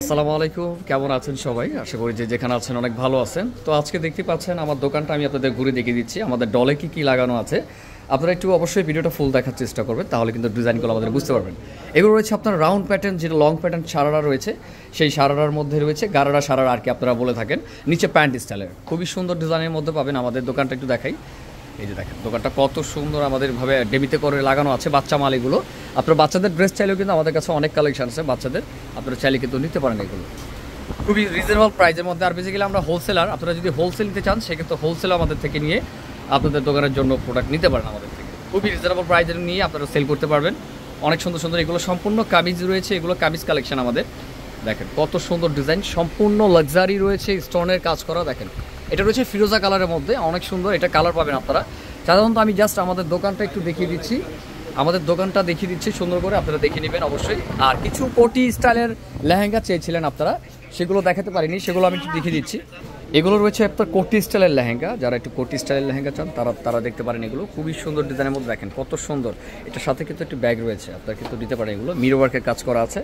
আসসালামু আলাইকুম, কেমন আছেন সবাই? আশা করি যে যেখানে আছেন অনেক ভালো আছেন। তো আজকে দেখতে পাচ্ছেন আমার দোকানটা আমি আপনাদের ঘুরে দেখিয়ে দিচ্ছি আমাদের ডলে কী লাগানো আছে। আপনারা একটু অবশ্যই ভিডিওটা ফুল দেখার চেষ্টা করবেন, তাহলে কিন্তু ডিজাইনগুলো আমাদের বুঝতে পারবেন। এগুলো রয়েছে আপনার রাউন্ড প্যাটার্ন, যেটা লং প্যাটার্ন সারারা রয়েছে, সেই সারারার মধ্যে রয়েছে গারারা সারারা আর কি আপনারা বলে থাকেন, নিচে প্যান্ট স্টাইলের খুবই সুন্দর ডিজাইনের মধ্যে পাবেন। আমাদের দোকানটা একটু দেখাই, এই যে দেখেন দোকানটা কত সুন্দর আমাদের ভাবে ডেবিতে করে লাগানো আছে। বাচ্চা মাল এগুলো, আপনার বাচ্চাদের ড্রেস চাইলেও কিন্তু আমাদের কাছে অনেক কালেকশন আছে বাচ্চাদের, আপনারা চাইলে কিন্তু নিতে পারেন এগুলো খুবই রিজনেবল প্রাইসের মধ্যে। আর বেসিক্যালি আমরা হোলসেলার, আপনারা যদি হোলসেল নিতে চান সেক্ষেত্রে হোলসেল আমাদের থেকে নিয়ে আপনাদের দোকানের জন্য প্রোডাক্ট নিতে পারেন আমাদের থেকে, খুবই রিজনেবল প্রাইসের নিয়ে আপনারা সেল করতে পারবেন। অনেক সুন্দর সুন্দর এগুলো সম্পূর্ণ কামিজ রয়েছে, এগুলো কামিজ কালেকশন আমাদের। দেখেন কত সুন্দর ডিজাইন, সম্পূর্ণ লাক্সারি রয়েছে, স্টোনের কাজ করা। দেখেন এটা রয়েছে ফিরোজা কালারের মধ্যে, অনেক সুন্দর এটা কালার পাবেন আপনারা। সাধারণত আমি জাস্ট আমাদের দোকানটা একটু দেখিয়ে দিচ্ছি, আমাদের দোকানটা দেখিয়ে দিচ্ছি সুন্দর করে, আপনারা দেখে নেবেন অবশ্যই। আর কিছু কোটি স্টাইলের লেহেঙ্গা চেয়েছিলেন আপনারা, সেগুলো দেখাতে পারিনি, সেগুলো আমি একটু দেখিয়ে দিচ্ছি। এগুলো রয়েছে আপনার কোটি স্টাইলের লেহেঙ্গা, যারা একটু কোটি স্টাইলের লেহেঙ্গা চান তারা দেখতে পারেন। এগুলো খুবই সুন্দর ডিজাইনের মধ্যে, দেখেন কত সুন্দর। এটার সাথে কিন্তু একটু ব্যাগ রয়েছে, আপনারা কিন্তু দিতে পারেন। এগুলো মিরর ওয়ার্কের কাজ করা আছে।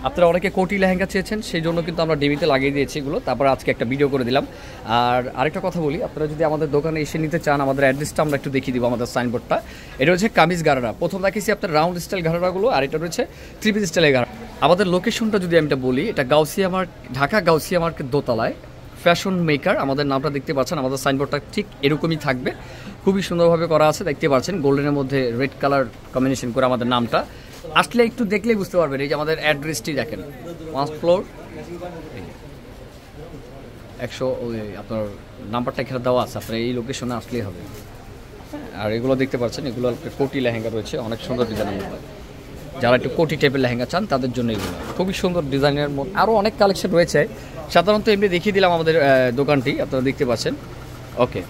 আপনারা অনেকে কোটি লেহেঙ্গা চেয়েছেন, সেই জন্য কিন্তু আমরা ডিবিতে লাগিয়ে দিয়েছি এগুলো, তারপর আজকে একটা ভিডিও করে দিলাম। আর আরেকটা কথা বলি, আপনারা যদি আমাদের দোকানে এসে নিতে চান, আমাদের অ্যাড্রেসটা আমরা একটু দেখিয়ে দিব, আমাদের সাইনবোর্ডটা। এটা হচ্ছে কামিজ গারারা, প্রথম দেখিয়েছি আপনার রাউন্ড স্টাইল গারারাগুলো, আর এটা রয়েছে থ্রি পিস স্টাইলের গারারা। আমাদের লোকেশনটা যদি আমি এটা বলি, এটা গাউসিয়া মার্কেট, ঢাকা গাউসিয়া মার্কেট দোতলায়, ফ্যাশন মেকার। আমাদের নামটা দেখতে পাচ্ছেন, আমাদের সাইনবোর্ডটা ঠিক এরকমই থাকবে, খুবই সুন্দরভাবে করা আছে, দেখতে পাচ্ছেন গোল্ডেনের মধ্যে রেড কালার কম্বিনেশন করে আমাদের নামটা। আসলে একটু দেখলেই বুঝতে পারবেন, এই যে আমাদের অ্যাড্রেসটি দেখেন, 1 ফ্লোর 100, ওই আপনার নাম্বারটা এখানে দেওয়া আছে, আপনার এই লোকেশনে আসলেই হবে। আর এগুলো দেখতে পাচ্ছেন, এগুলো কোটি লেহেঙ্গা রয়েছে, অনেক সুন্দর ডিজাইনের মধ্যে। যারা একটু কোটি টাইপের লেহেঙ্গা চান তাদের জন্য এগুলো খুবই সুন্দর ডিজাইনের মধ্যে। আরও অনেক কালেকশন রয়েছে, সাধারণত এমনি দেখিয়ে দিলাম আমাদের দোকানটি, আপনারা দেখতে পাচ্ছেন। ওকে।